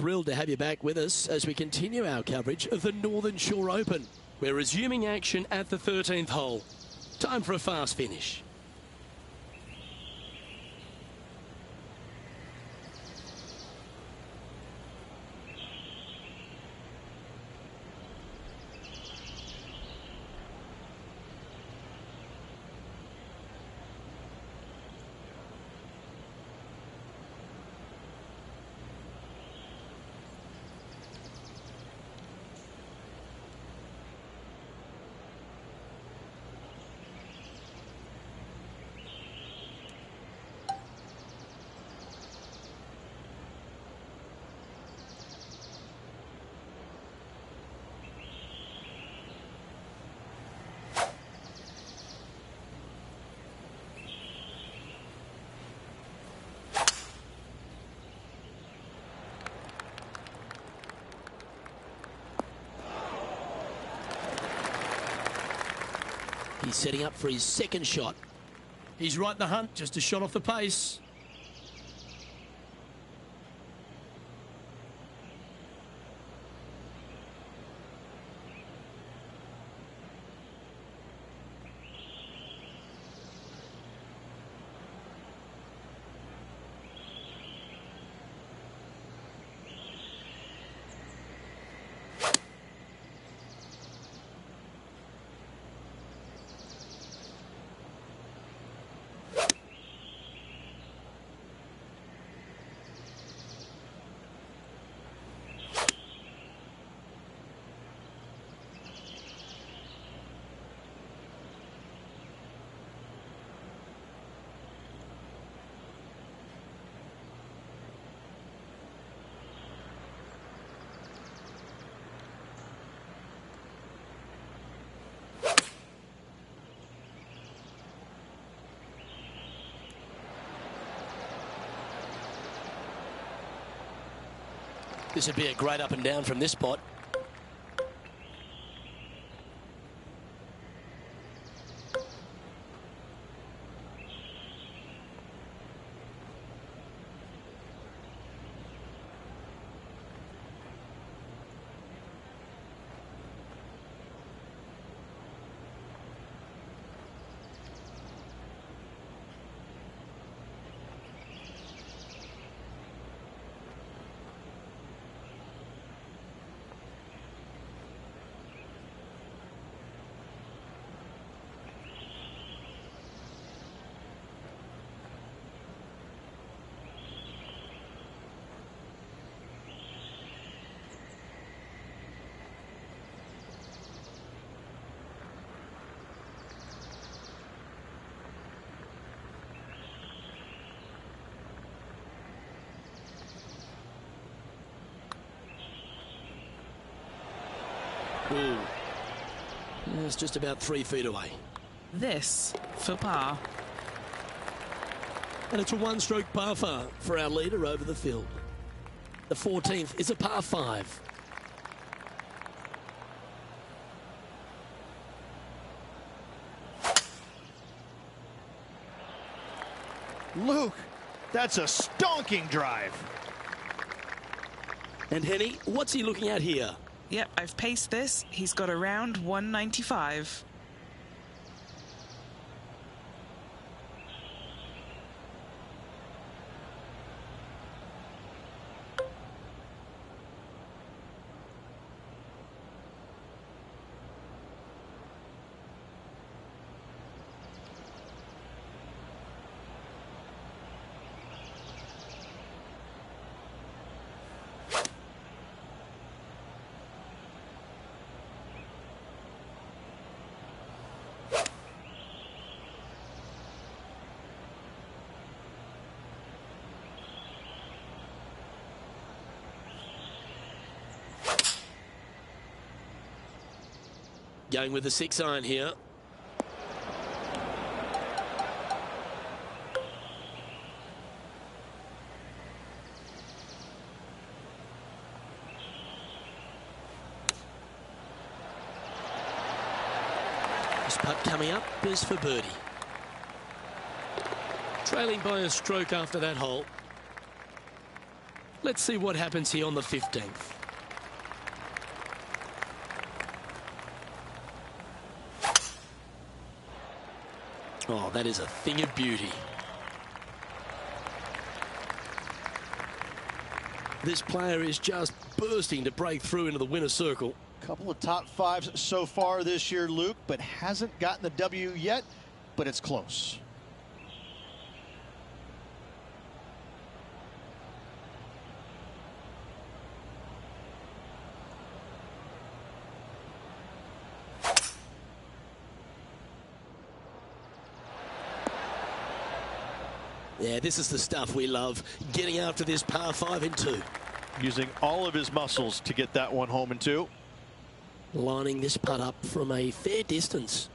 thrilled to have you back with us as we continue our coverage of the Northern Shore Open. We're resuming action at the 13th hole. Time for a fast finish. He's setting up for his second shot. He's right in the hunt, just a shot off the pace. This would be a great up and down from this spot. Ooh. It's just about 3 feet away. This for par. And it's a one-stroke par par for our leader over the field. The 14th is a par 5. Luke, that's a stonking drive. And Henny, what's he looking at here? Yep, I've paced this. He's got around 195. Going with the 6-iron here. This putt coming up is for birdie. Trailing by a stroke after that hole. Let's see what happens here on the 15th. Oh, that is a thing of beauty. This player is just bursting to break through into the winner's circle. Couple of top fives so far this year, Luke, but hasn't gotten the W yet, but it's close. Yeah, this is the stuff we love, getting after this par 5 in 2. Using all of his muscles to get that one home in 2. Lining this putt up from a fair distance.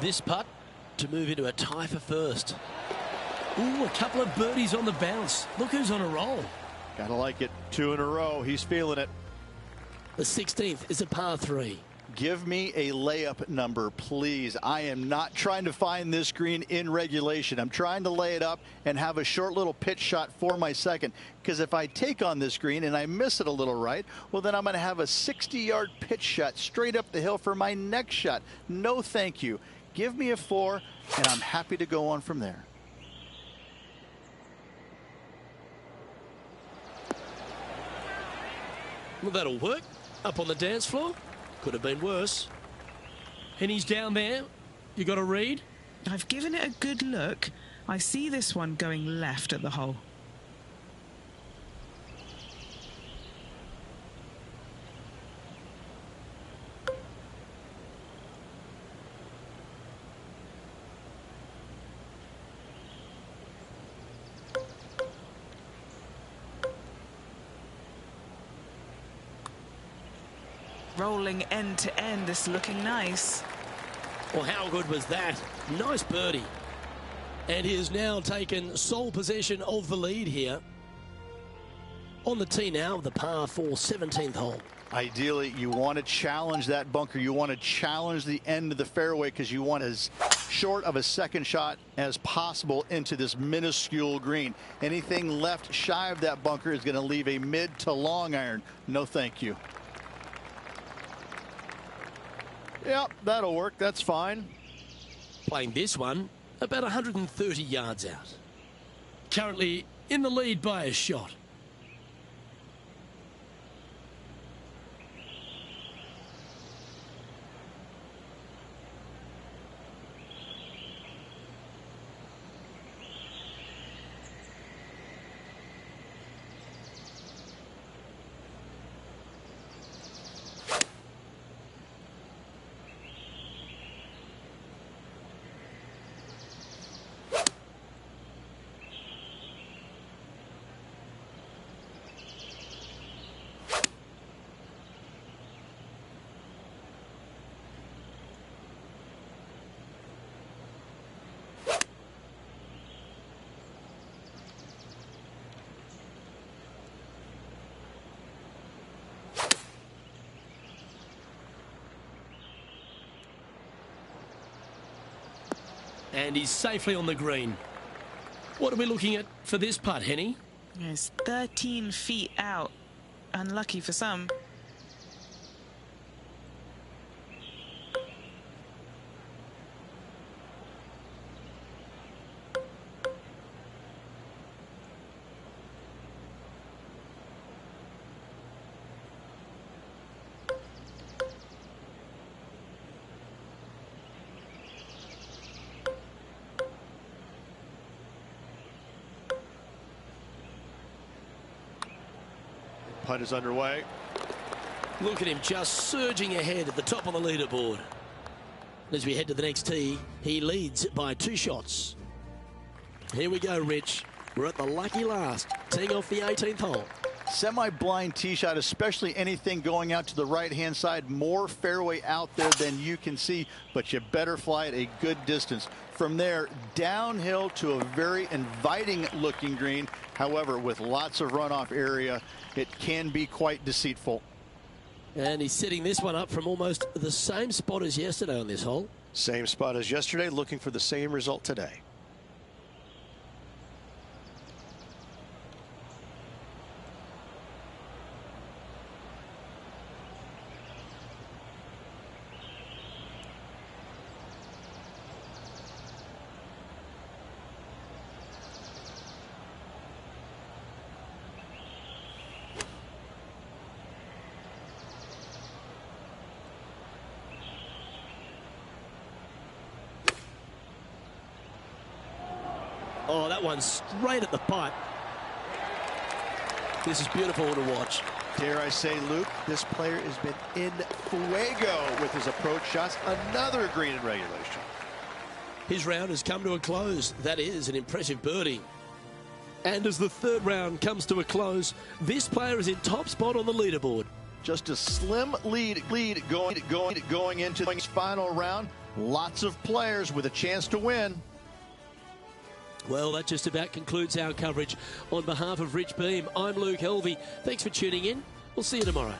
This putt to move into a tie for first. Ooh, a couple of birdies on the bounce. Look who's on a roll. Gotta like it. 2 in a row. He's feeling it. The 16th is a par 3. Give me a layup number, please. I am not trying to find this green in regulation. I'm trying to lay it up and have a short little pitch shot for my second. Because if I take on this green and I miss it a little right, well, then I'm going to have a 60-yard pitch shot straight up the hill for my next shot. No, thank you. Give me a 4, and I'm happy to go on from there. Well, that'll work. Up on the dance floor. Could have been worse. Henny's down there. You got a read? I've given it a good look. I see this one going left at the hole. Rolling end to end, this looking nice. Well, how good was that? Nice birdie. And he has now taken sole possession of the lead here. On the tee now, the par 4 17th hole. Ideally, you want to challenge that bunker. You want to challenge the end of the fairway because you want as short of a second shot as possible into this minuscule green. Anything left shy of that bunker is going to leave a mid to long iron. No, thank you. Yep, that'll work. That's fine. Playing this one about 130 yards out. Currently in the lead by a shot. And he's safely on the green. What are we looking at for this putt, Henny? It's 13 feet out. Unlucky for some. putt is underway. Look at him just surging ahead at the top of the leaderboard. As we head to the next tee, he leads by 2 shots. Here we go, Rich. We're at the lucky last, teeing off the 18th hole. Semi-blind tee shot, especially anything going out to the right-hand side. More fairway out there than you can see, but you better fly it a good distance. From there, downhill to a very inviting-looking green. However, with lots of runoff area, it can be quite deceitful. And he's setting this one up from almost the same spot as yesterday on this hole. Same spot as yesterday, looking for the same result today. Oh, that one's straight at the pipe. This is beautiful to watch. Dare I say, Luke, this player has been in fuego with his approach shots. Another green in regulation. His round has come to a close. That is an impressive birdie. And as the 3rd round comes to a close, this player is in top spot on the leaderboard. Just a slim lead going into the final round. Lots of players with a chance to win. Well, that just about concludes our coverage. On behalf of Rich Beam, I'm Luke Helvey. Thanks for tuning in. We'll see you tomorrow.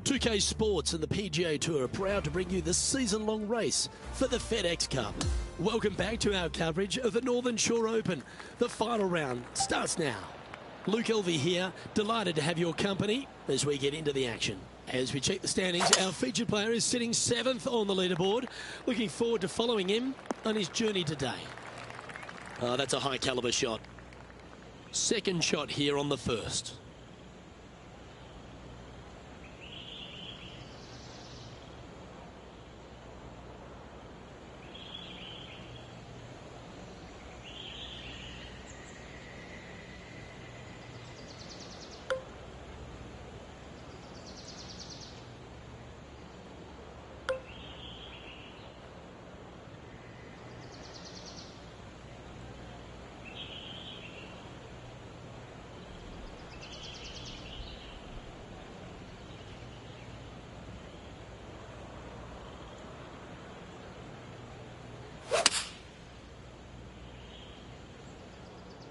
Two K Sports and the PGA Tour are proud to bring you the season-long race for the FedEx Cup. Welcome back to our coverage of the Northern Shore Open. The final round starts now. Luke Helvey here, delighted to have your company as we get into the action. As we check the standings, our featured player is sitting 7th on the leaderboard. Looking forward to following him on his journey today. Oh, that's a high-caliber shot. Second shot here on the first.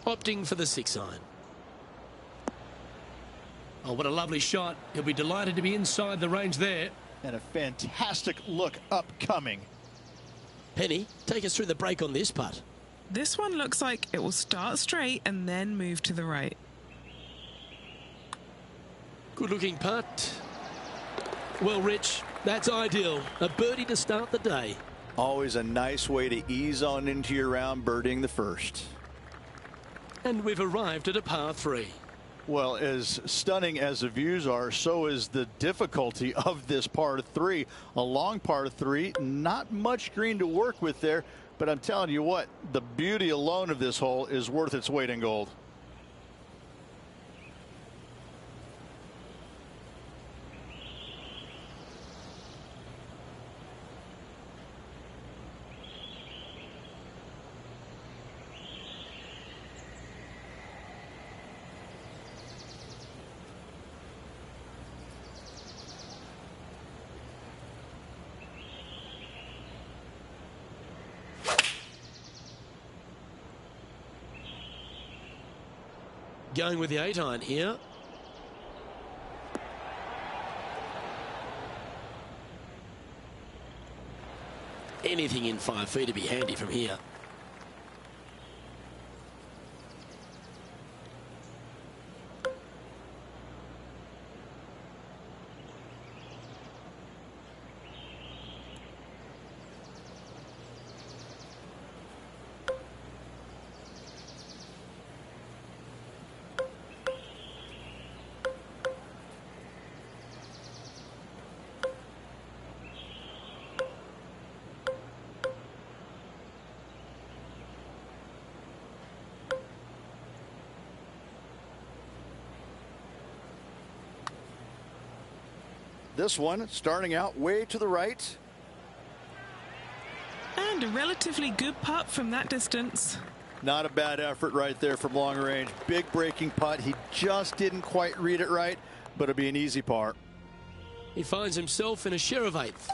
Opting for the 6-iron. Oh, what a lovely shot. He'll be delighted to be inside the range there. And a fantastic look upcoming. Penny, take us through the break on this putt. This one looks like it will start straight and then move to the right. Good looking putt. Well, Rich, that's ideal. A birdie to start the day. Always a nice way to ease on into your round, birdieing the first. And we've arrived at a par 3. Well, as stunning as the views are, so is the difficulty of this par 3. A long par 3, not much green to work with there, but I'm telling you what, the beauty alone of this hole is worth its weight in gold. going with the 8-iron here. Anything in 5 feet to be handy from here. This one starting out way to the right. And a relatively good putt from that distance. Not a bad effort right there from long range. Big breaking putt. He just didn't quite read it right, but it'll be an easy par. He finds himself in a share of 8th.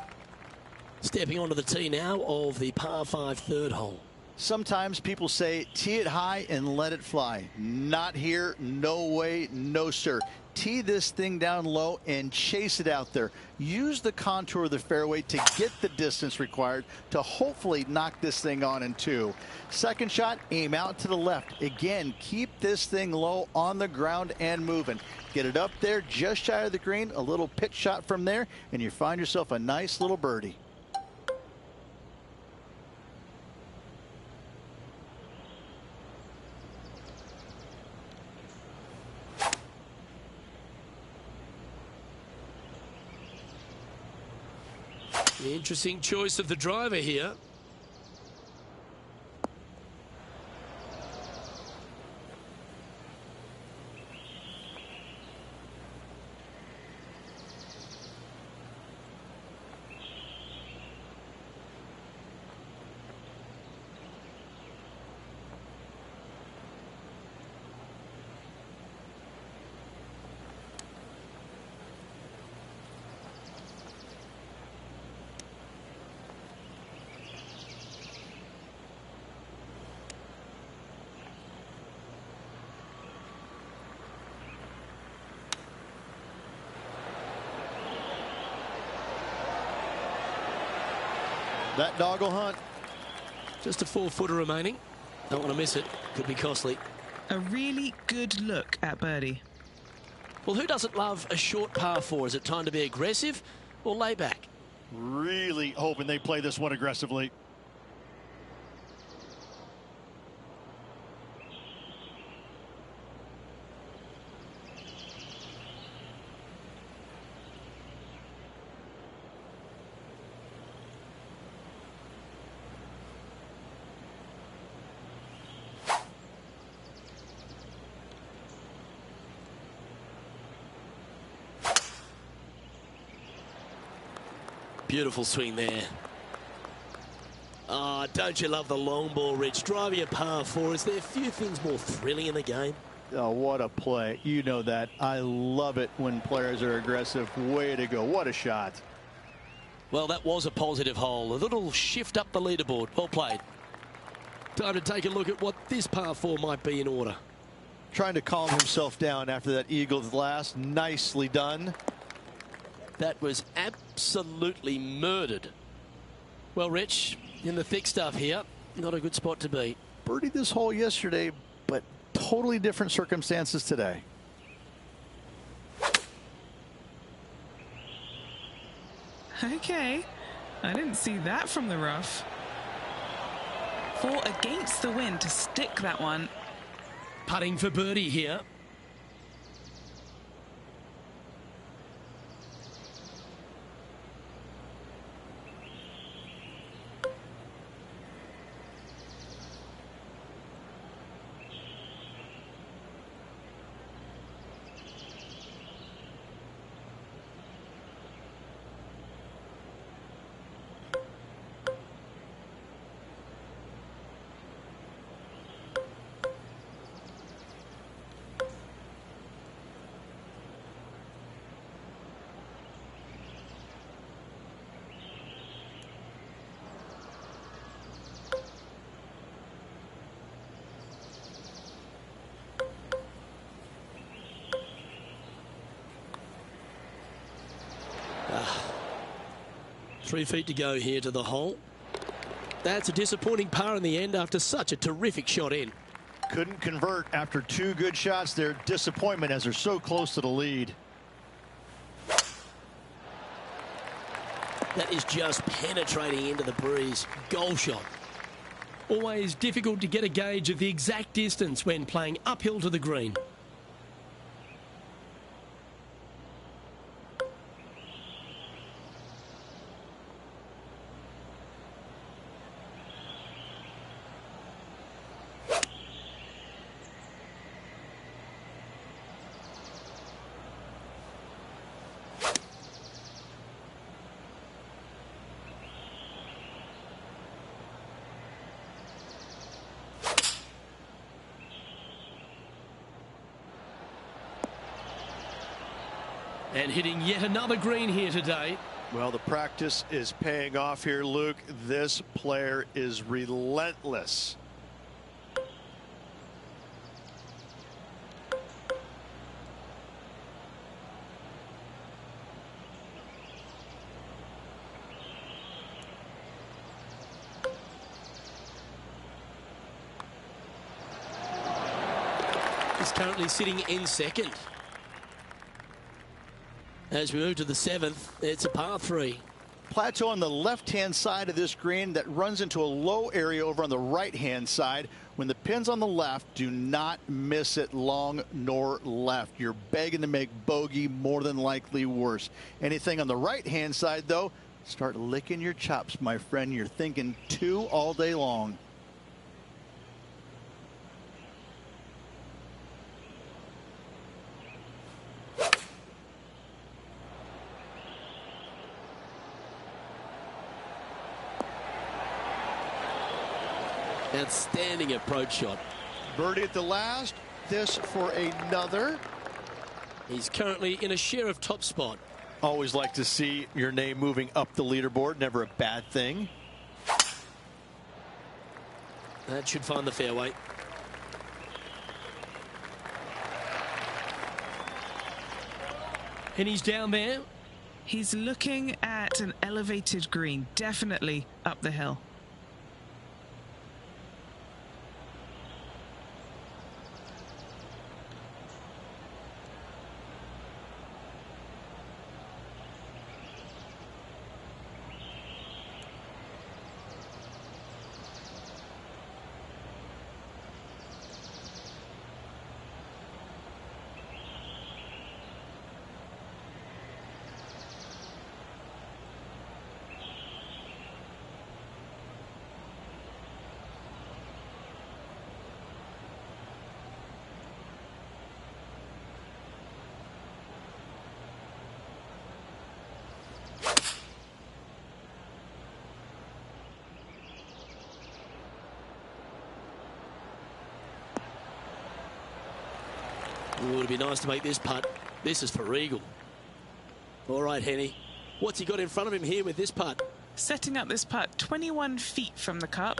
Stepping onto the tee now of the par 5 3rd hole. Sometimes people say tee it high and let it fly. Not here. No way. No, sir. Tee this thing down low and chase it out there. Use the contour of the fairway to get the distance required to hopefully knock this thing on in 2. Second shot, aim out to the left. Again, keep this thing low on the ground and moving. Get it up there just shy of the green, a little pitch shot from there, and you find yourself a nice little birdie. The interesting choice of the driver here. That dog will hunt. Just a 4-footer remaining. Don't want to miss it. Could be costly. A really good look at birdie. Well, who doesn't love a short par 4? Is it time to be aggressive or lay back? Really hoping they play this one aggressively. Beautiful swing there. Oh, don't you love the long ball, Rich? Driving a par 4. Is there a few things more thrilling in the game? Oh, what a play. You know that. I love it when players are aggressive. Way to go. What a shot. Well, that was a positive hole. A little shift up the leaderboard. Well played. Time to take a look at what this par 4 might be in order. Trying to calm himself down after that eagle's last. Nicely done. That was absolutely murdered. Well, Rich, in the thick stuff here, not a good spot to be. Birdied this hole yesterday, but totally different circumstances today. Okay, I didn't see that from the rough. 4 against the wind to stick that one. Putting for birdie here. 3 feet to go here to the hole. That's a disappointing par in the end after such a terrific shot in. Couldn't convert after 2 good shots there. Disappointment as they're so close to the lead. That is just penetrating into the breeze. Goal shot. Always difficult to get a gauge of the exact distance when playing uphill to the green. And hitting yet another green here today. Well, the practice is paying off here, Luke. This player is relentless. He's currently sitting in second. As we move to the 7th, it's a par 3. Plateau on the left-hand side of this green that runs into a low area over on the right-hand side. When the pin's on the left, do not miss it long nor left. You're begging to make bogey, more than likely worse. Anything on the right-hand side, though, start licking your chops, my friend. You're thinking 2 all day long. Outstanding approach shot. Birdie at the last. This for another. He's currently in a share of top spot. Always like to see your name moving up the leaderboard. Never a bad thing. That should find the fairway. And he's down there. He's looking at an elevated green, definitely up the hill. Ooh, it'd be nice to make this putt. This is for eagle. All right, Henny. What's he got in front of him here with this putt? Setting up this putt 21 feet from the cup.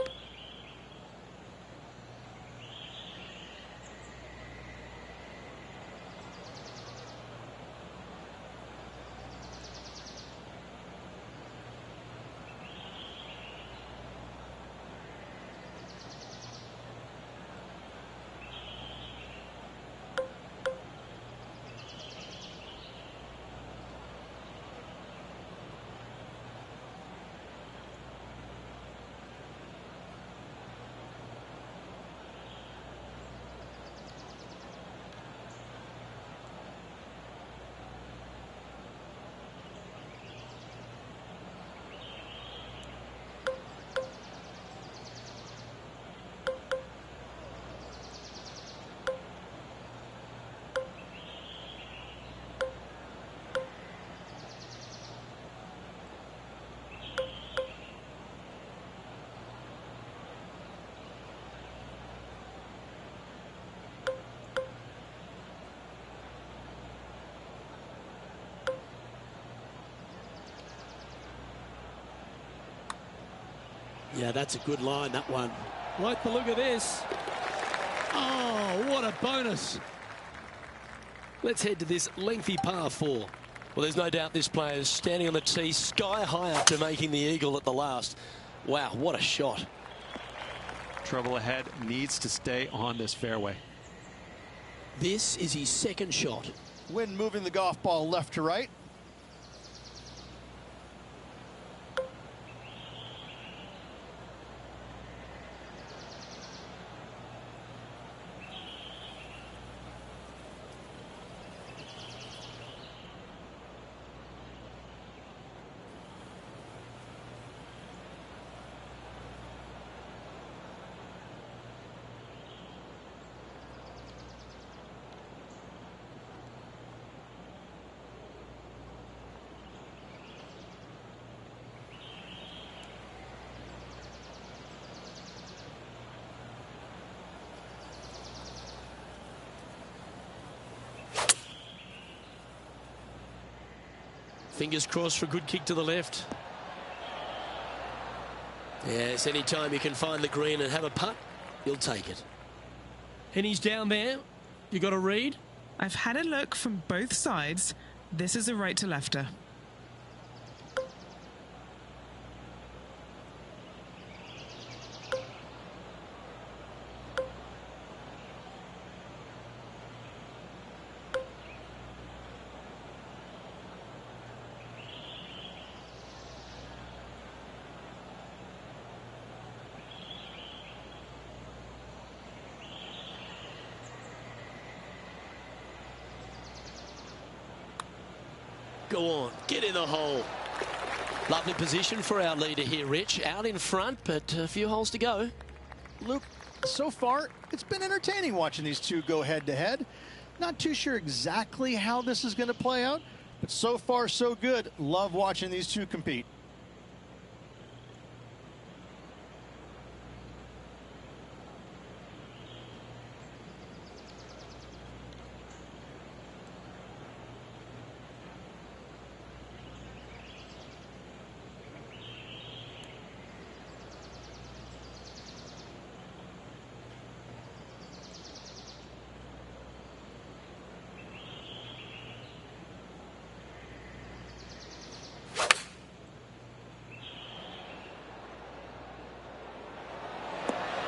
Yeah, that's a good line, that one. Like the look of this. Oh, what a bonus. Let's head to this lengthy par 4. Well, there's no doubt this player is standing on the tee sky high after making the eagle at the last. Wow, what a shot. Trouble ahead, needs to stay on this fairway. This is his second shot. Wind moving the golf ball left to right. Fingers crossed for a good kick to the left. Yes, anytime you can find the green and have a putt, you'll take it. And he's down there. You got a read? I've had a look from both sides. This is a right to lefter. Go on, get in the hole. Lovely position for our leader here, Rich. Out in front, but a few holes to go. Luke, so far, it's been entertaining watching these two go head-to-head. Not too sure exactly how this is going to play out, but so far, so good. Love watching these two compete.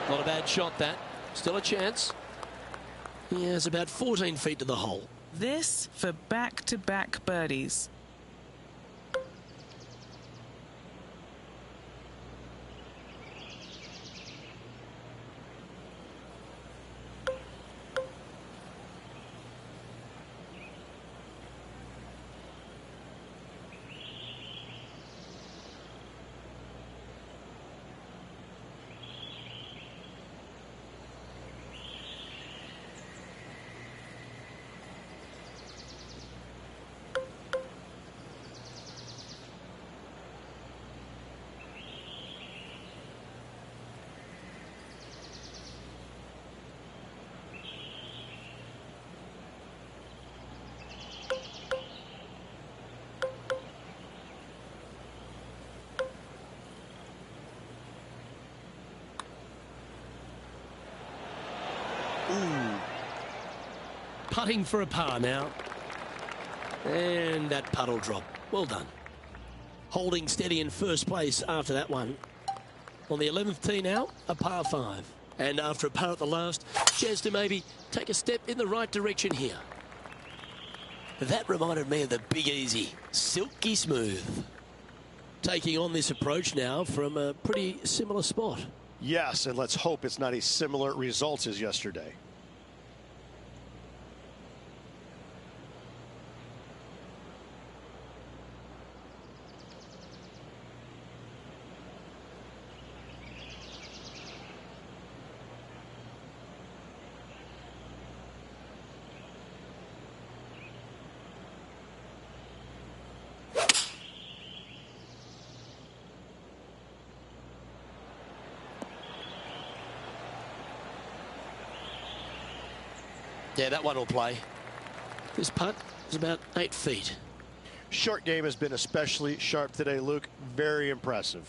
Not a bad shot, that. Still a chance. He has about 14 feet to the hole. This for back-to-back birdies. Ooh. Putting for a par now. And that putt will drop. Well done. Holding steady in first place after that one. On the 11th tee now, a par 5. And after a par at the last, chance to maybe take a step in the right direction here. That reminded me of the Big Easy. Silky smooth. Taking on this approach now from a pretty similar spot. Yes, and let's hope it's not a similar result as yesterday. Yeah, that one will play. This putt is about 8 feet. Short game has been especially sharp today, Luke. Very impressive.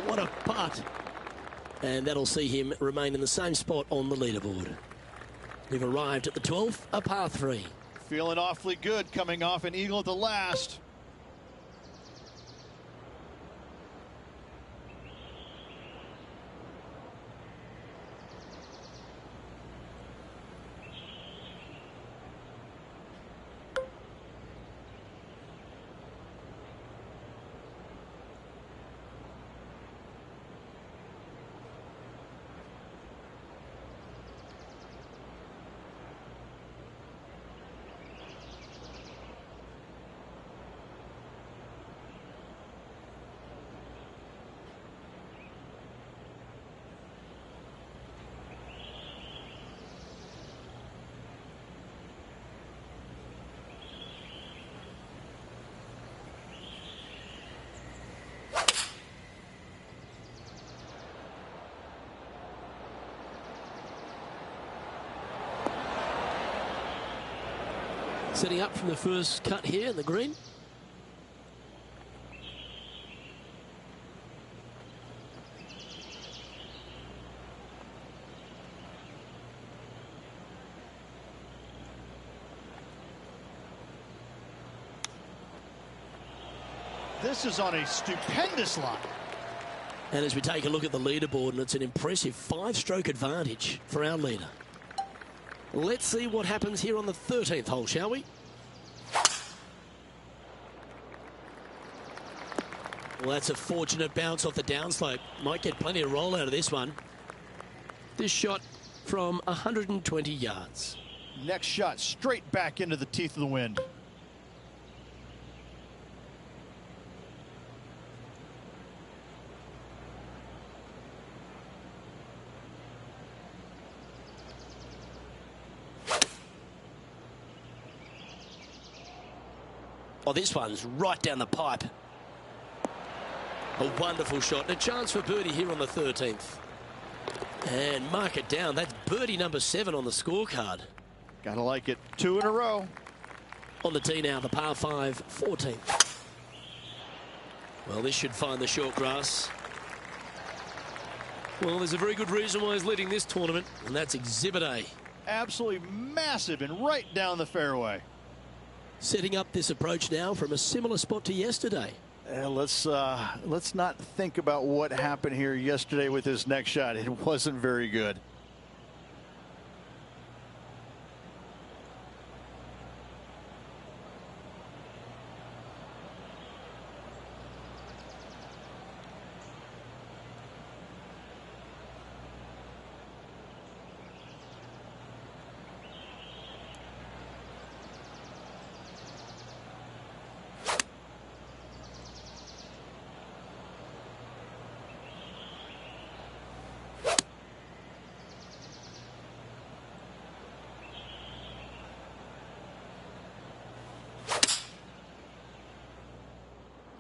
What a putt. And that'll see him remain in the same spot on the leaderboard. We've arrived at the 12th, a par 3. Feeling awfully good coming off an eagle at the last. Setting up from the first cut here in the green. This is on a stupendous line. And as we take a look at the leaderboard, and it's an impressive 5-stroke advantage for our leader. Let's see what happens here on the 13th hole, shall we? Well, that's a fortunate bounce off the downslope. Might get plenty of roll out of this one. This shot from 120 yards. Next shot straight back into the teeth of the wind. Oh, this one's right down the pipe. A wonderful shot and a chance for birdie here on the 13th. And mark it down. That's birdie number 7 on the scorecard. Gotta like it. 2 in a row. On the tee now, the par 5, 14th. Well, this should find the short grass. Well, there's a very good reason why he's leading this tournament, and that's Exhibit A. Absolutely massive and right down the fairway. Setting up this approach now from a similar spot to yesterday. Let's not think about what happened here yesterday with his next shot. It wasn't very good.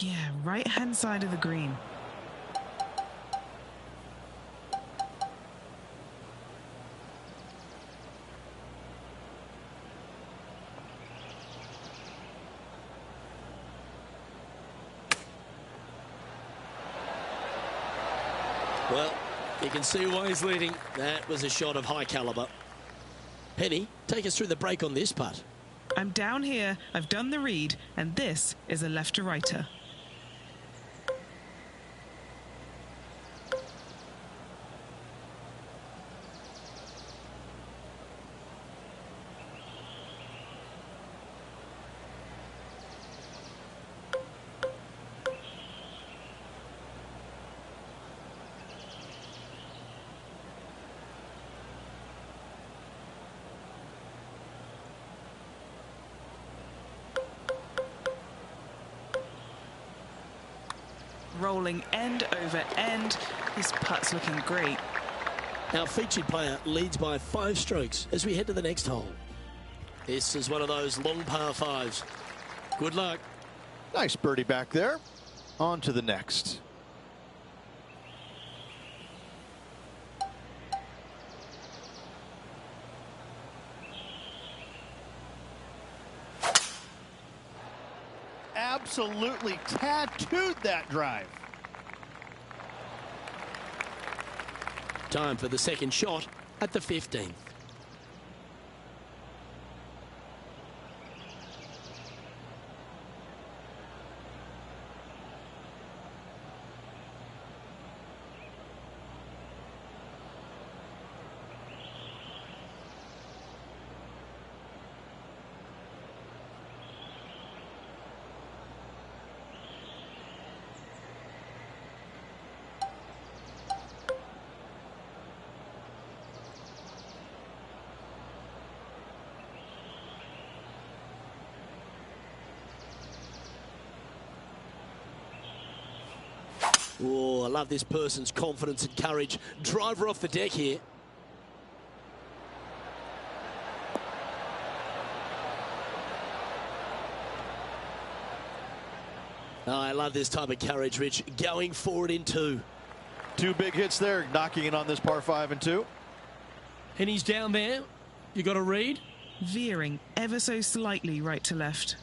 Yeah, right-hand side of the green. Well, you can see why he's leading. That was a shot of high caliber. Penny, take us through the break on this putt. I'm down here, I've done the read, and this is a left-to-righter. Rolling end over end. This putt's looking great. Our featured player leads by 5 strokes as we head to the next hole. This is one of those long par 5s. Good luck. Nice birdie back there. On to the next. Absolutely tattooed that drive. Time for the second shot at the 15th. Oh, I love this person's confidence and courage. Driver off the deck here. Oh, I love this type of courage, Rich. Going forward in two. Two big hits there, knocking it on this par 5 and 2. And he's down there. You got to read. Veering ever so slightly right to left.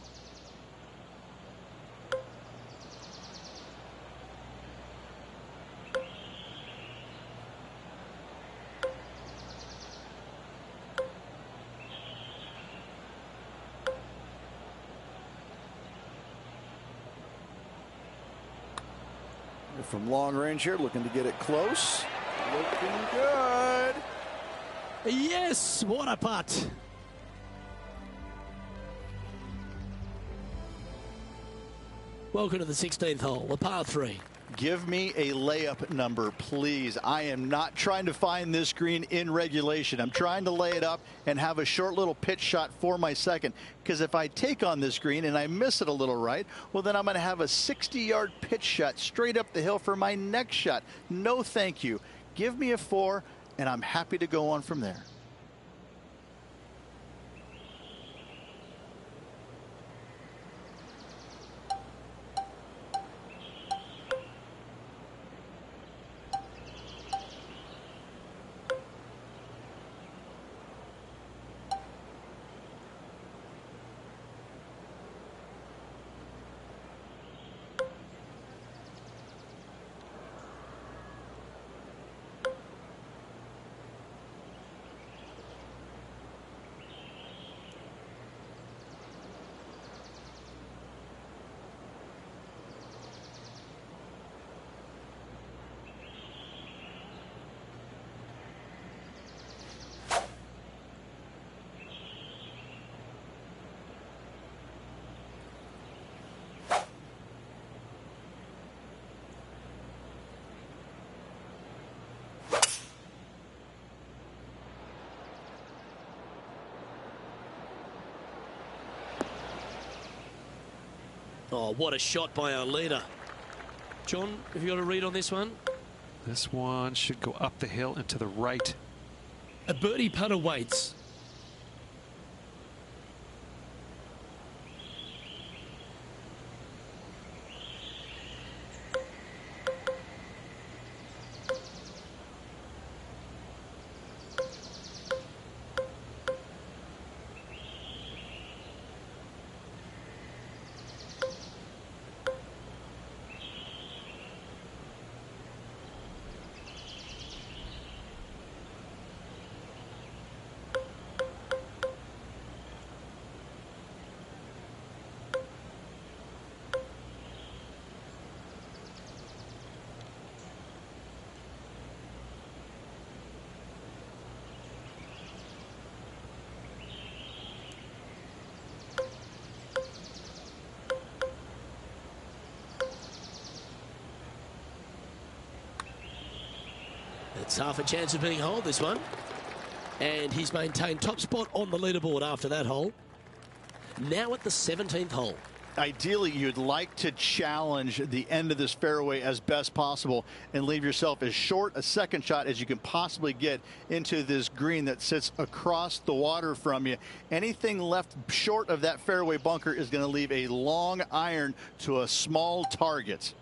From long range here, looking to get it close. Looking good. Yes, what a putt. Welcome to the 16th hole, a par 3. Give me a layup number, please. I am not trying to find this green in regulation. I'm trying to lay it up and have a short little pitch shot for my second. Because if I take on this green and I miss it a little right, well, then I'm going to have a 60-yard pitch shot straight up the hill for my next shot. No, thank you. Give me a 4, and I'm happy to go on from there. Oh, what a shot by our leader. John, have you got a read on this one? This one should go up the hill and to the right. A birdie putt awaits. It's half a chance of being holed, this one. And he's maintained top spot on the leaderboard after that hole. Now at the 17th hole. Ideally, you'd like to challenge the end of this fairway as best possible and leave yourself as short a second shot as you can possibly get into this green that sits across the water from you. Anything left short of that fairway bunker is going to leave a long iron to a small target.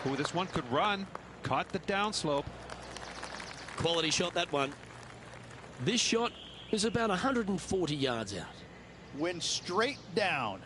Ooh, this one could run. Caught the downslope. Quality shot, that one. This shot is about 140 yards out. Went straight down.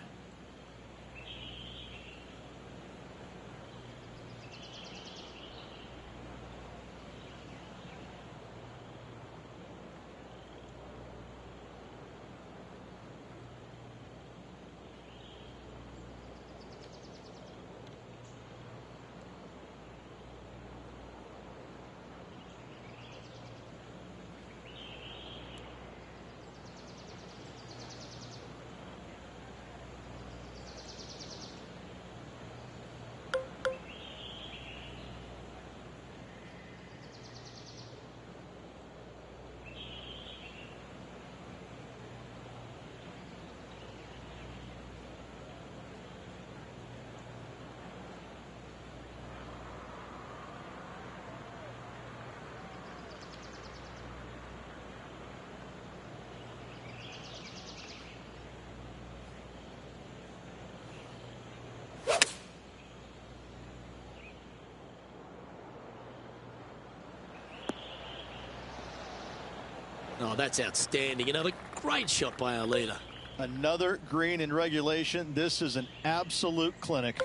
Oh, that's outstanding. Another great shot by our leader. Another green in regulation. This is an absolute clinic.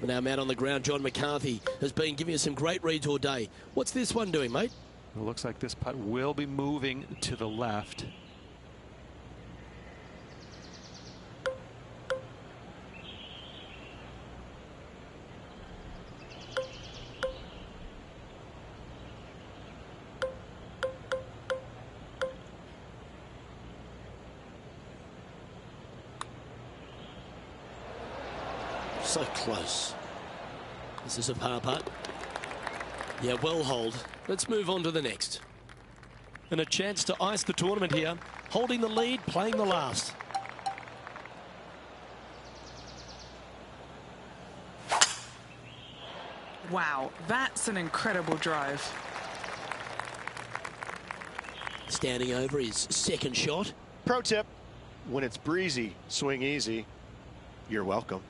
And our man on the ground, John McCarthy, has been giving us some great reads all day. What's this one doing, mate? It looks like this putt will be moving to the left. So close. This is a par putt. Yeah, well hold. Let's move on to the next. And a chance to ice the tournament here. Holding the lead, playing the last. Wow, that's an incredible drive. Standing over his second shot. Pro tip, when it's breezy, swing easy. You're welcome.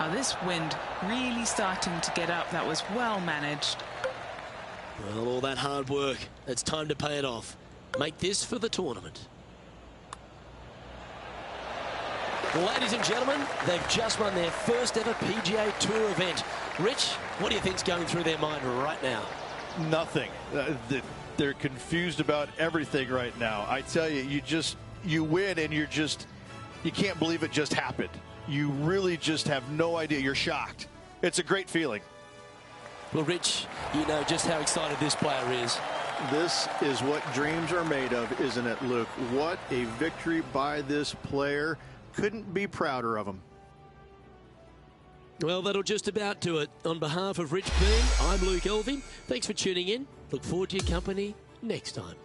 Oh, this wind really starting to get up. That was well managed. Well, all that hard work, it's time to pay it off. Make this for the tournament. Ladies and gentlemen, they've just won their first ever PGA Tour event. Rich, what do you think's going through their mind right now? Nothing. They're confused about everything right now. I tell you, you win and you can't believe it just happened. You really just have no idea. You're shocked. It's a great feeling. Well, Rich, you know just how excited this player is. This is what dreams are made of, isn't it, Luke? What a victory by this player. Couldn't be prouder of him. Well, that'll just about do it. On behalf of Rich Bean, I'm Luke Elvey. Thanks for tuning in. Look forward to your company next time.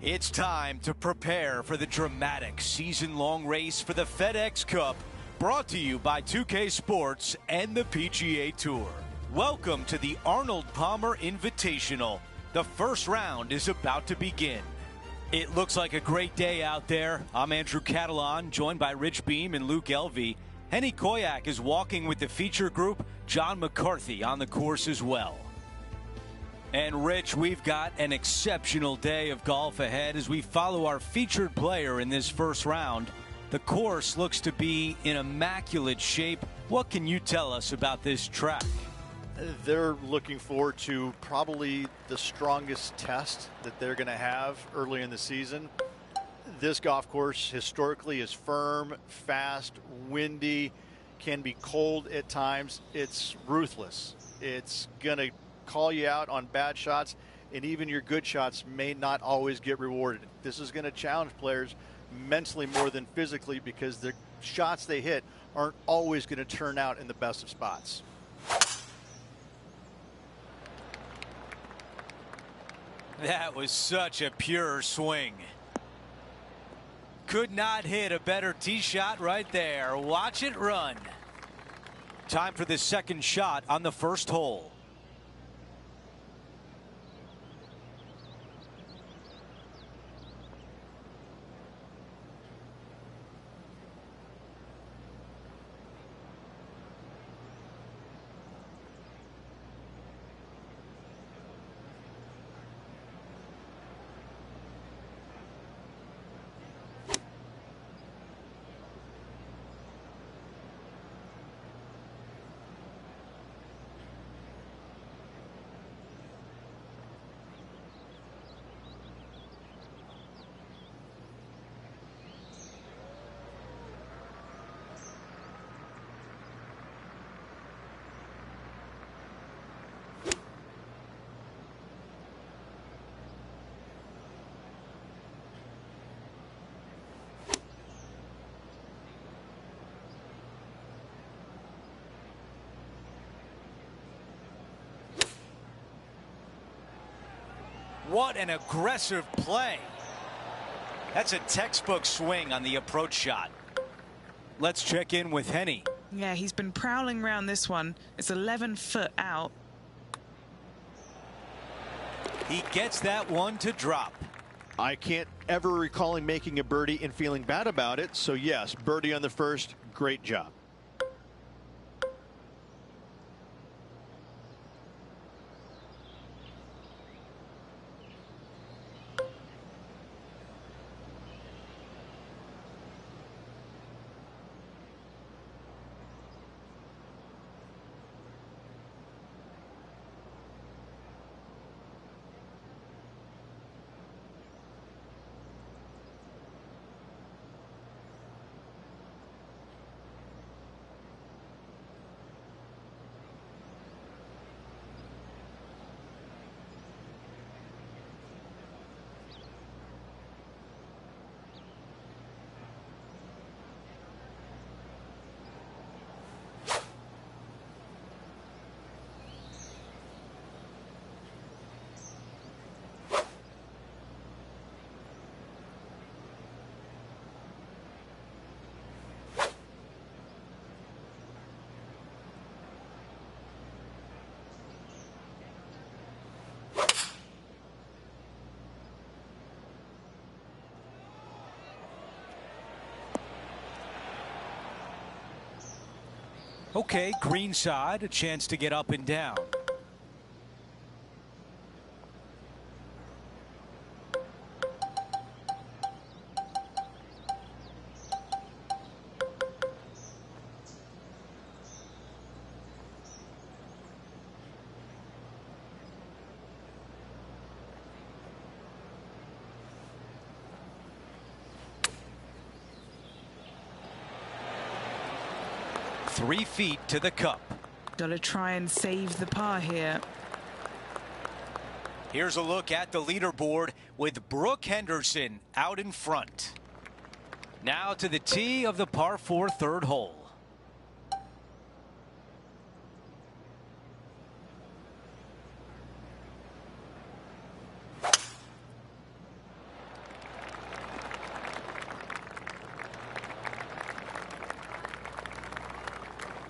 It's time to prepare for the dramatic season-long race for the FedEx Cup, brought to you by 2K Sports and the PGA Tour. Welcome to the Arnold Palmer Invitational. The first round is about to begin. It looks like a great day out there. I'm Andrew Catalan, joined by Rich Beam and Luke Elvey. Henny Koyak is walking with the feature group, John McCarthy on the course as well. And Rich, we've got an exceptional day of golf ahead as we follow our featured player in this first round. The course looks to be in immaculate shape. What can you tell us about this track? They're looking forward to probably the strongest test that they're going to have early in the season. This golf course historically is firm, fast, windy, can be cold at times. It's ruthless. It's going to call you out on bad shots, and even your good shots may not always get rewarded. This is going to challenge players mentally more than physically, because the shots they hit aren't always going to turn out in the best of spots. That was such a pure swing. Could not hit a better tee shot right there. Watch it run. Time for the second shot on the first hole. What an aggressive play. That's a textbook swing on the approach shot. Let's check in with Henny. Yeah, he's been prowling around this one. It's 11 foot out. He gets that one to drop. I can't ever recall him making a birdie and feeling bad about it. So yes, birdie on the first, great job. Okay, green side, a chance to get up and down. Three feet to the cup. Gotta try and save the par here. Here's a look at the leaderboard with Brooke Henderson out in front. Now to the tee of the par 4 third hole.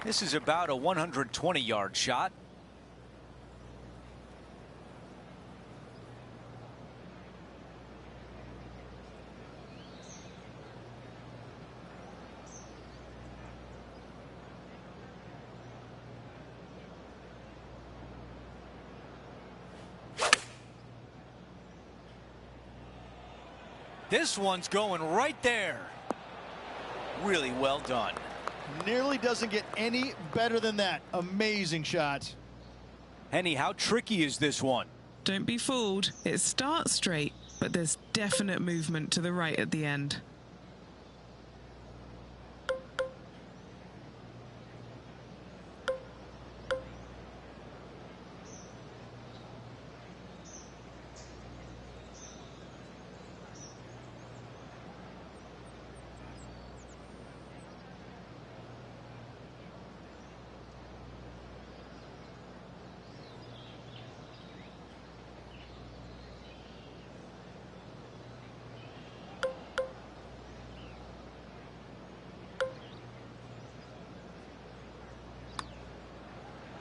This is about a 120-yard shot. This one's going right there. Really well done. Nearly doesn't get any better than that. Amazing shot. Henny, how tricky is this one? Don't be fooled. It starts straight, but there's definite movement to the right at the end.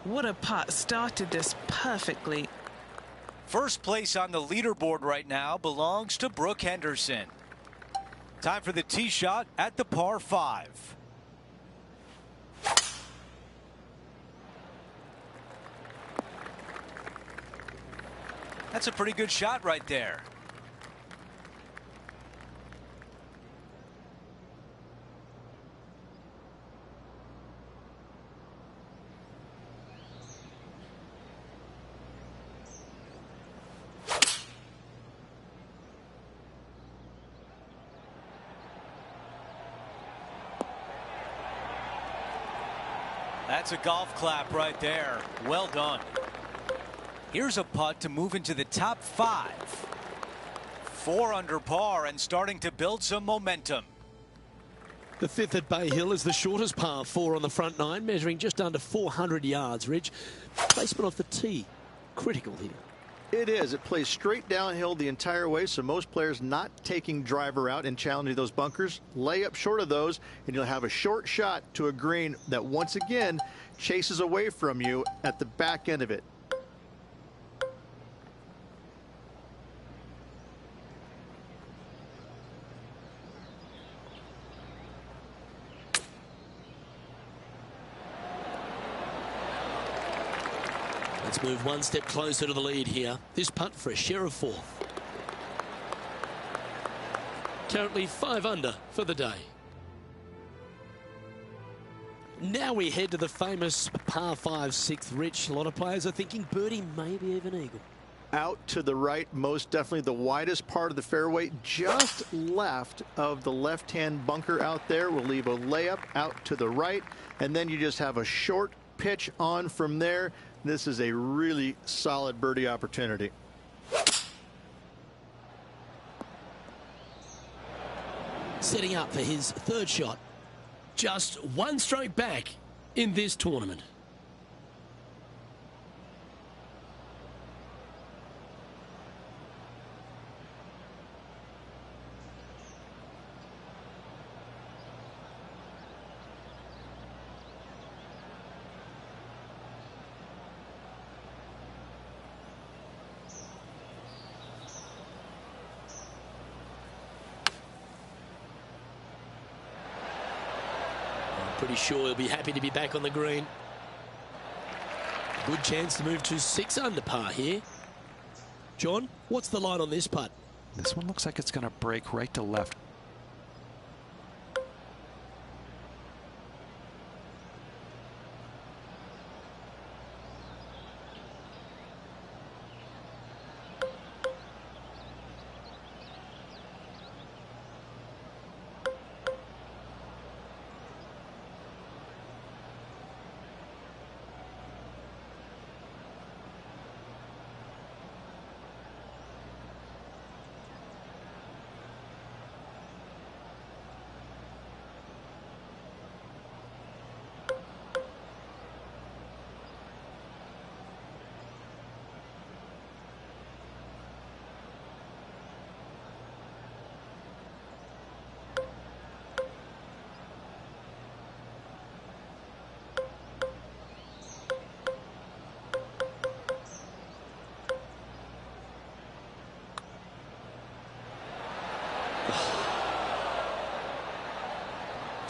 What a putt. Started this perfectly. First place on the leaderboard right now belongs to Brooke Henderson. Time for the tee shot at the par 5. That's a pretty good shot right there. That's a golf clap right there. Well done. Here's a putt to move into the top 5. 4 under par and starting to build some momentum. The 5th at Bay Hill is the shortest par 4 on the front 9, measuring just under 400 yards, Rich. Placement off the tee, critical here. It is. It plays straight downhill the entire way, so most players not taking driver out and challenging those bunkers. Lay up short of those, and you'll have a short shot to a green that once again chases away from you at the back end of it. Let's move one step closer to the lead here. This putt for a share of 4th. Currently 5 under for the day. Now we head to the famous par 5 6th, Rich. A lot of players are thinking birdie, maybe even eagle. Out to the right, most definitely the widest part of the fairway, just left of the left-hand bunker out there. We'll leave a layup out to the right, and then you just have a short pitch on from there. This is a really solid birdie opportunity. Setting up for his 3rd shot. Just 1 stroke back in this tournament. Pretty sure he'll be happy to be back on the green. Good chance to move to 6 under par here. John, what's the line on this putt? This one looks like it's going to break right to left.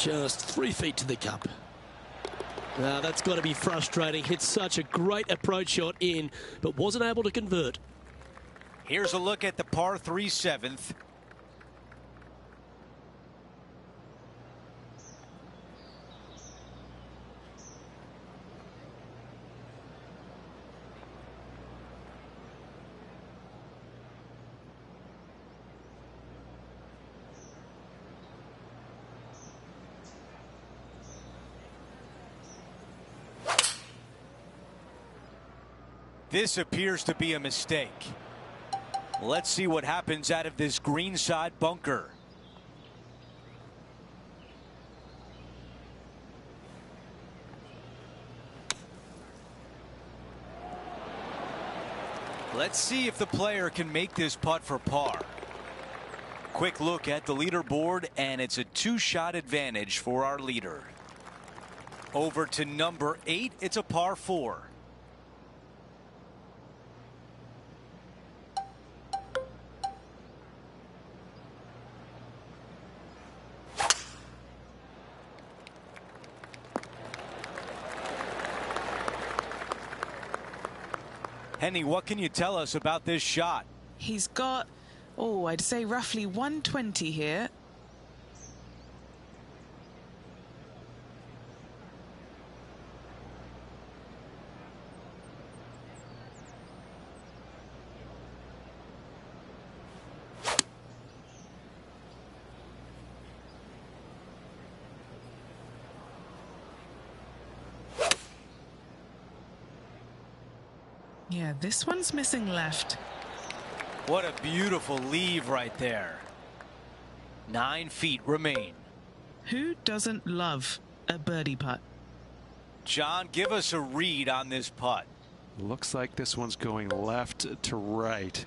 Just 3 feet to the cup. Now that's got to be frustrating. Hit such a great approach shot in, but wasn't able to convert. Here's a look at the par 3 7th. This appears to be a mistake. Let's see what happens out of this greenside bunker. Let's see if the player can make this putt for par. Quick look at the leaderboard, and it's a 2-shot advantage for our leader. Over to number 8, it's a par 4. Henny, what can you tell us about this shot? He's got, oh, I'd say roughly 120 here. Yeah, this one's missing left. What a beautiful leave right there. 9 feet remain. Who doesn't love a birdie putt? John, give us a read on this putt. Looks like this one's going left to right.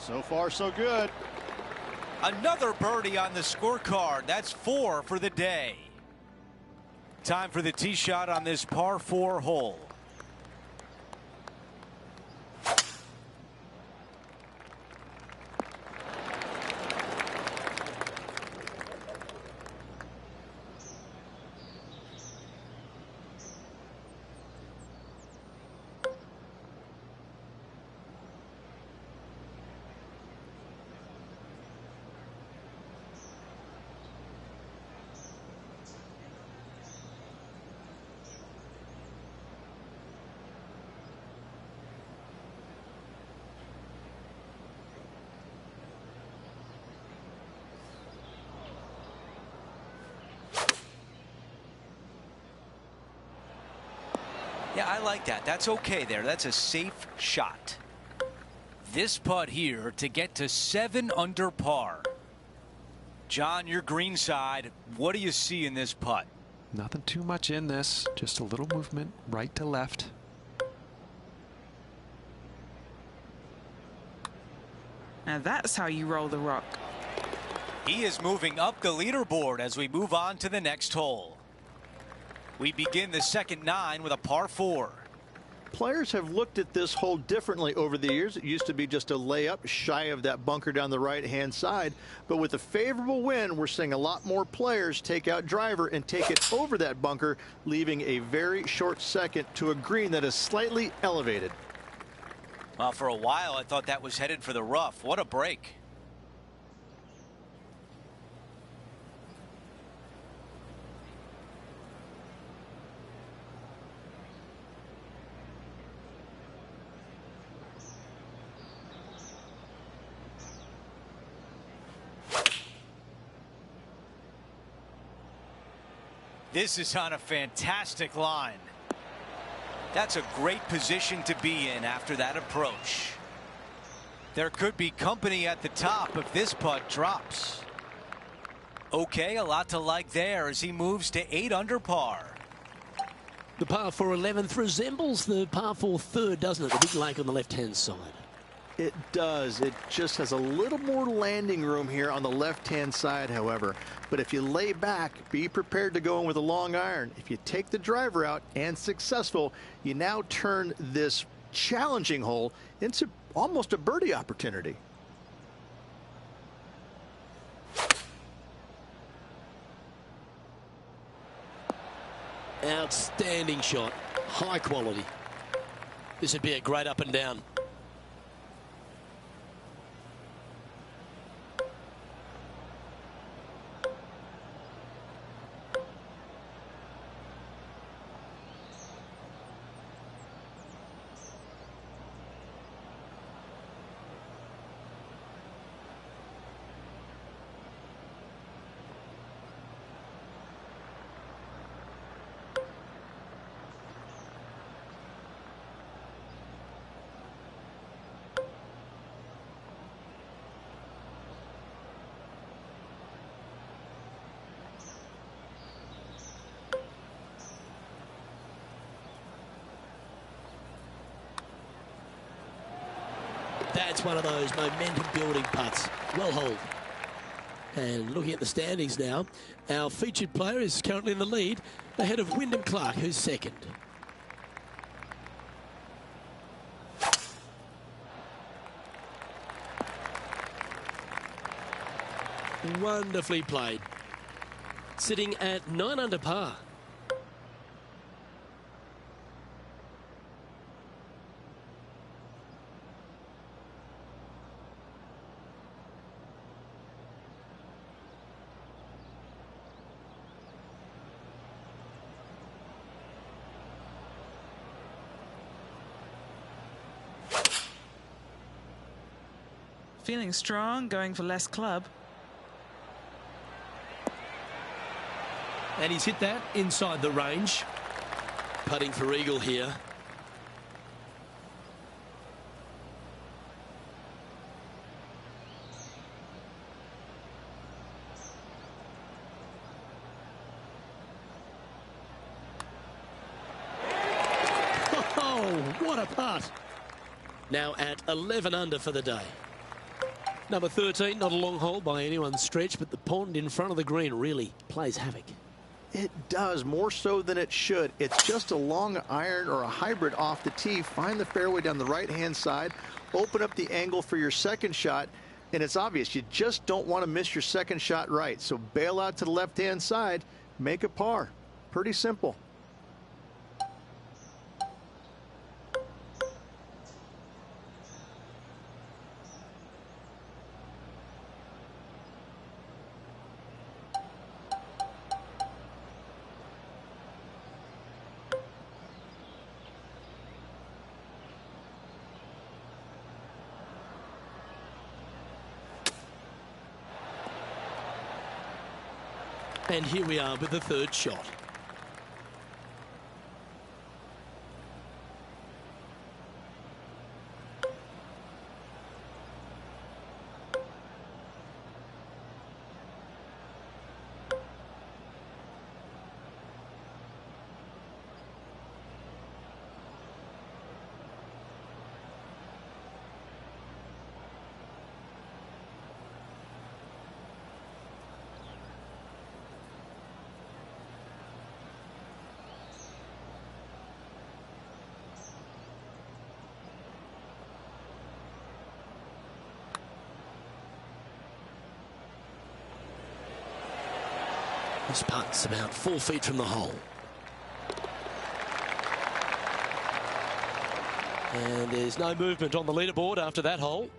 So far, so good. Another birdie on the scorecard. That's 4 for the day. Time for the tee shot on this par 4 hole. Yeah, I like that. That's okay there. That's a safe shot. This putt here to get to 7 under par. John, your green side, what do you see in this putt? Nothing too much in this, just a little movement right to left. Now that's how you roll the rock. He is moving up the leaderboard as we move on to the next hole. We begin the second 9 with a par 4. Players have looked at this hole differently over the years. It used to be just a layup shy of that bunker down the right-hand side. But with a favorable wind, we're seeing a lot more players take out driver and take it over that bunker, leaving a very short second to a green that is slightly elevated. Well, for a while, I thought that was headed for the rough. What a break. This is on a fantastic line. That's a great position to be in after that approach. There could be company at the top if this putt drops. Okay, a lot to like there as he moves to 8 under par. The par 4 11th resembles the par 4 third, doesn't it? The big lake on the left-hand side. It does. It just has a little more landing room here on the left-hand side, however. But if you lay back, be prepared to go in with a long iron. If you take the driver out and successful, you now turn this challenging hole into almost a birdie opportunity. Outstanding shot. High quality. This would be a great up and down. That's one of those momentum building putts. Well holed. And looking at the standings now, our featured player is currently in the lead ahead of Wyndham Clark, who's second. Wonderfully played. Sitting at 9 under par. Feeling strong, going for less club. And he's hit that inside the range. Putting for eagle here. Oh, what a putt. Now at 11 under for the day. Number 13, not a long hole by anyone's stretch, but the pond in front of the green really plays havoc. It does, more so than it should. It's just a long iron or a hybrid off the tee. Find the fairway down the right-hand side, open up the angle for your second shot, and it's obvious you just don't want to miss your second shot right. So bail out to the left-hand side, make a par. Pretty simple. And here we are with the third shot. This putt's about 4 feet from the hole. And there's no movement on the leaderboard after that hole.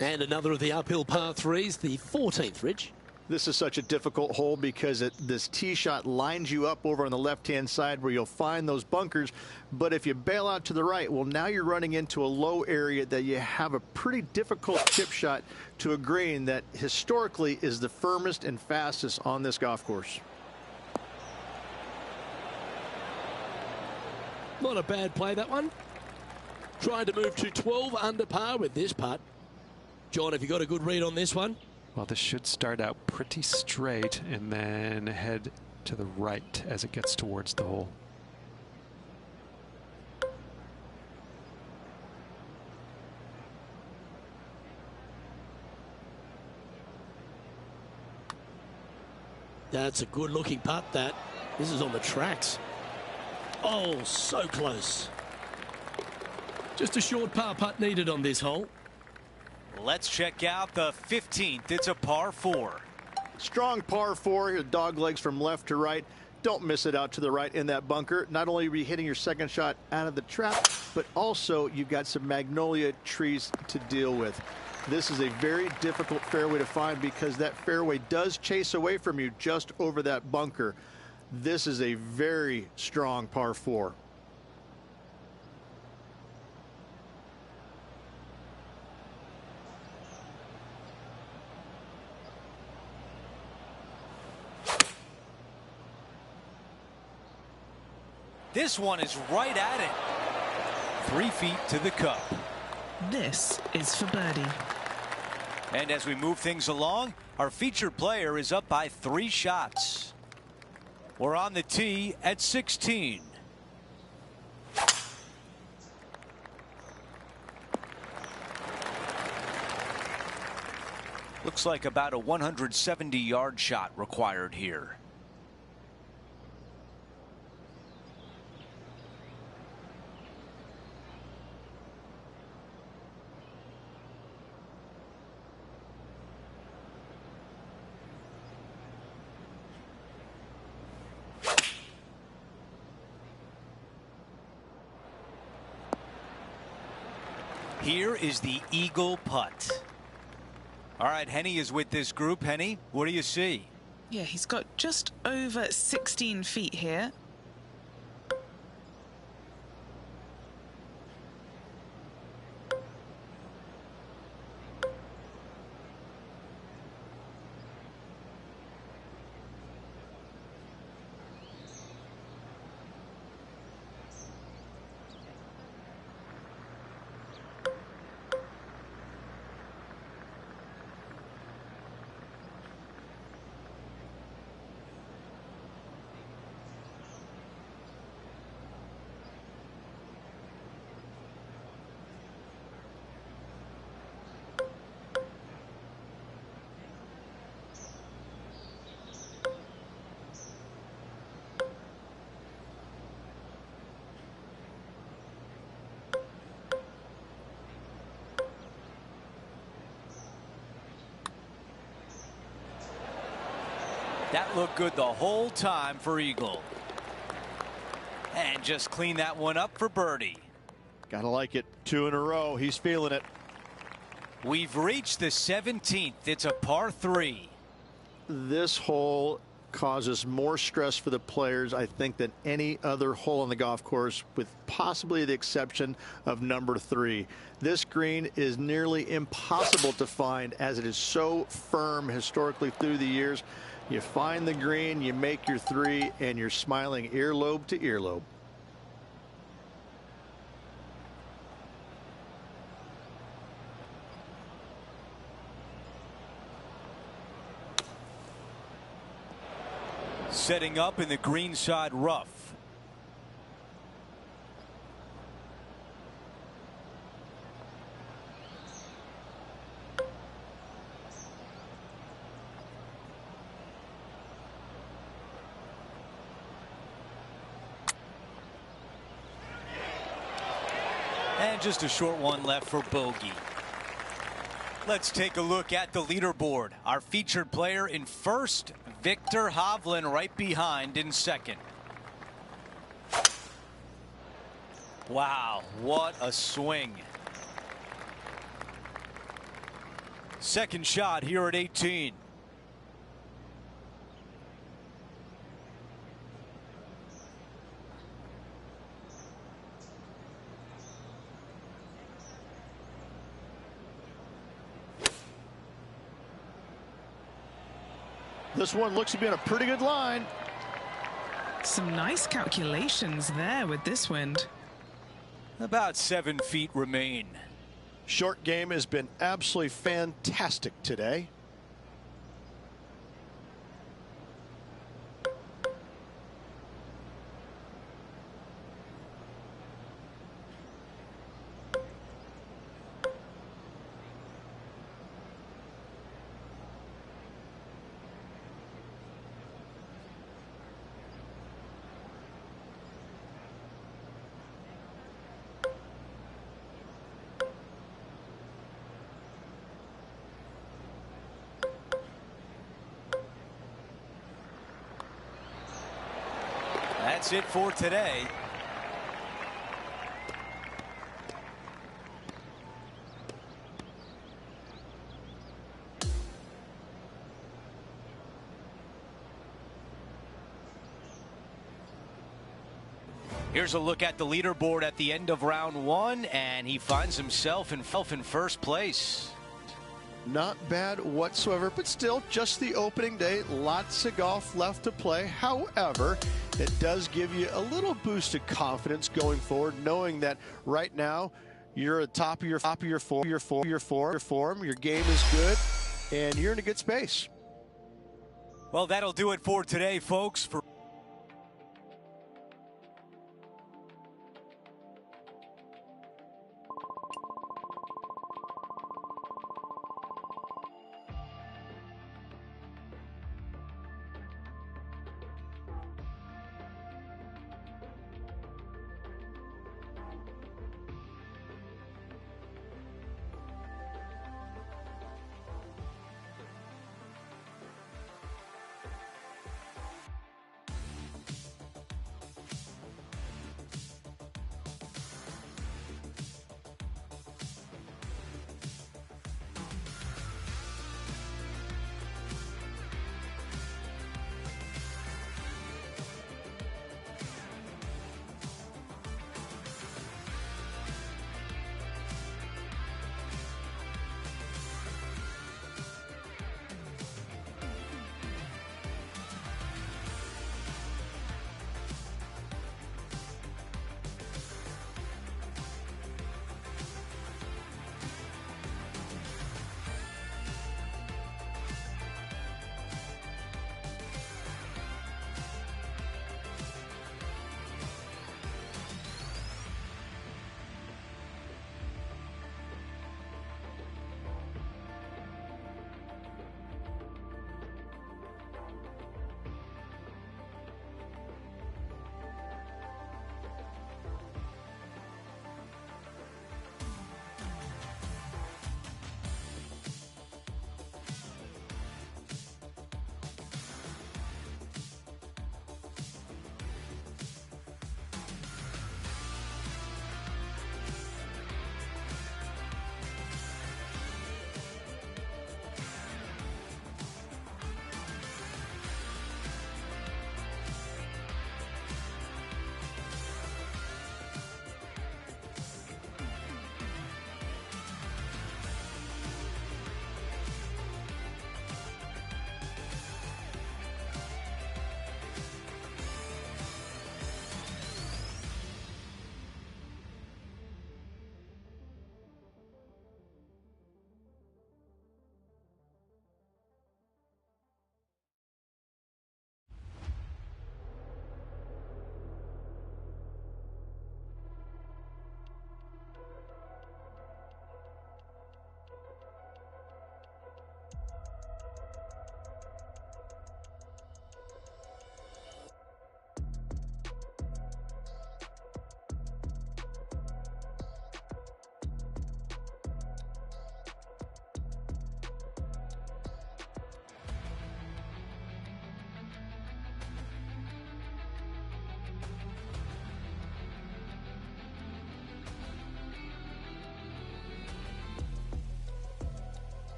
And another of the uphill par threes, the 14th, Rich. This is such a difficult hole because this tee shot lines you up over on the left-hand side where you'll find those bunkers. But if you bail out to the right, well, now you're running into a low area that you have a pretty difficult chip shot to a green that historically is the firmest and fastest on this golf course. Not a bad play, that one. Trying to move to 12 under par with this putt. John, have you got a good read on this one? Well, this should start out pretty straight and then head to the right as it gets towards the hole. That's a good looking putt, that. This is on the tracks. Oh, so close. Just a short par putt needed on this hole. Let's check out the 15th. It's a par 4. Strong par 4. Your dog legs from left to right. Don't miss it out to the right in that bunker. Not only are you hitting your second shot out of the trap, but also you've got some magnolia trees to deal with. This is a very difficult fairway to find because that fairway does chase away from you just over that bunker. This is a very strong par 4. This one is right at it. 3 feet to the cup. This is for birdie. And as we move things along, our featured player is up by 3 shots. We're on the tee at 16. Looks like about a 170-yard shot required here. Here is the eagle putt. All right, Henny is with this group. Henny, what do you see? Yeah, he's got just over 16 feet here. That looked good the whole time for eagle. And just clean that one up for birdie. Gotta like it. 2 in a row. He's feeling it. We've reached the 17th. It's a par 3. This hole causes more stress for the players, I think, than any other hole on the golf course, with possibly the exception of number 3. This green is nearly impossible to find as it is so firm historically through the years. You find the green, you make your 3, and you're smiling earlobe to earlobe. Setting up in the greenside rough. And just a short one left for bogey. Let's take a look at the leaderboard. Our featured player in first, Victor Hovland, right behind in second. Wow, what a swing. Second shot here at 18. This one looks to be in a pretty good line. Some nice calculations there with this wind. About 7 feet remain. Short game has been absolutely fantastic today. That's it for today. Here's a look at the leaderboard at the end of round 1, and he finds himself in first place. Not bad whatsoever, but still just the opening day. Lots of golf left to play. However, it does give you a little boost of confidence going forward, knowing that right now you're at the top of your form, your game is good, and you're in a good space. Well, that'll do it for today, folks.